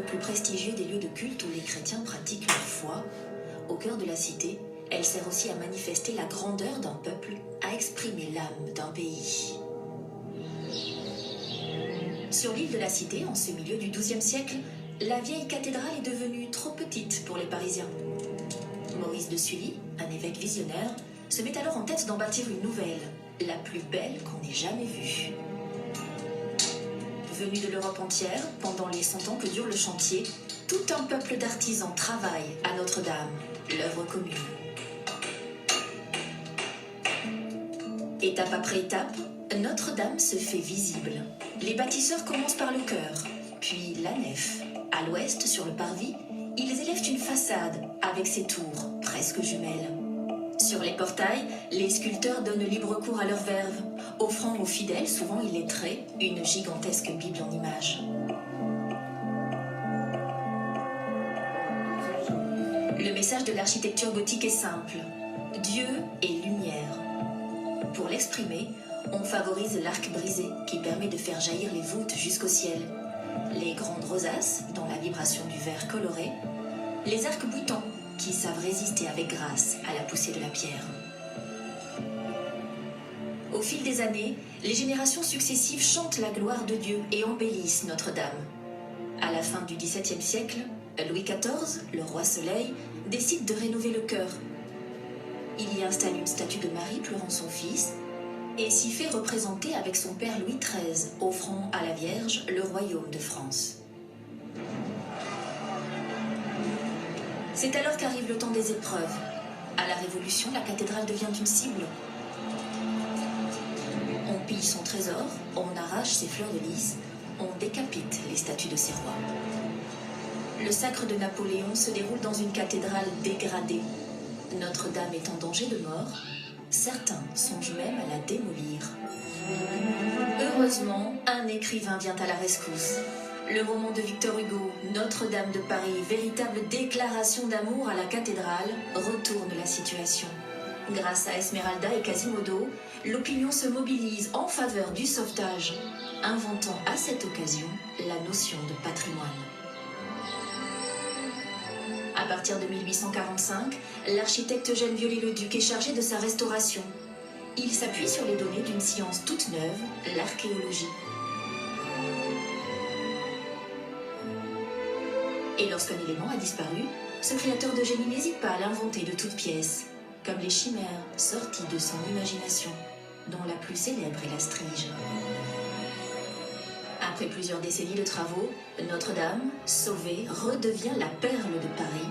plus prestigieux des lieux de culte où les chrétiens pratiquent leur foi, au cœur de la cité, elle sert aussi à manifester la grandeur d'un peuple, à exprimer l'âme d'un pays. Sur l'île de la Cité, en ce milieu du XIIe siècle, la vieille cathédrale est devenue trop petite pour les Parisiens. Maurice de Sully, un évêque visionnaire, se met alors en tête d'en bâtir une nouvelle, la plus belle qu'on ait jamais vue. Venu de l'Europe entière, pendant les 100 ans que dure le chantier, tout un peuple d'artisans travaille à Notre-Dame, l'œuvre commune. Étape après étape, Notre-Dame se fait visible. Les bâtisseurs commencent par le chœur, puis la nef. À l'ouest, sur le parvis, ils élèvent une façade avec ses tours, presque jumelles. Sur les portails, les sculpteurs donnent libre cours à leurs verves, offrant aux fidèles, souvent illettrés, une gigantesque Bible en images. Le message de l'architecture gothique est simple. Dieu est lumière. Pour l'exprimer, on favorise l'arc brisé qui permet de faire jaillir les voûtes jusqu'au ciel, les grandes rosaces dans la vibration du verre coloré, les arcs boutants qui savent résister avec grâce à la poussée de la pierre. Au fil des années, les générations successives chantent la gloire de Dieu et embellissent Notre-Dame. À la fin du XVIIe siècle, Louis XIV, le roi Soleil, décide de rénover le chœur. Il y installe une statue de Marie pleurant son fils et s'y fait représenter avec son père Louis XIII, offrant à la Vierge le royaume de France. C'est alors qu'arrive le temps des épreuves. À la Révolution, la cathédrale devient une cible. On pille son trésor, on arrache ses fleurs de lys, on décapite les statues de ses rois. Le sacre de Napoléon se déroule dans une cathédrale dégradée. Notre-Dame est en danger de mort. Certains songent même à la démolir. Heureusement, un écrivain vient à la rescousse. Le roman de Victor Hugo, Notre-Dame de Paris, véritable déclaration d'amour à la cathédrale, retourne la situation. Grâce à Esmeralda et Quasimodo, l'opinion se mobilise en faveur du sauvetage, inventant à cette occasion la notion de patrimoine. À partir de 1845, l'architecte Eugène Viollet-le-Duc est chargé de sa restauration. Il s'appuie sur les données d'une science toute neuve, l'archéologie. Et lorsqu'un élément a disparu, ce créateur de génie n'hésite pas à l'inventer de toutes pièces, comme les chimères sorties de son imagination, dont la plus célèbre est la Strige. Après plusieurs décennies de travaux, Notre-Dame, sauvée, redevient la perle de Paris.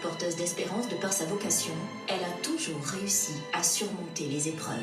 Porteuse d'espérance de par sa vocation, elle a toujours réussi à surmonter les épreuves.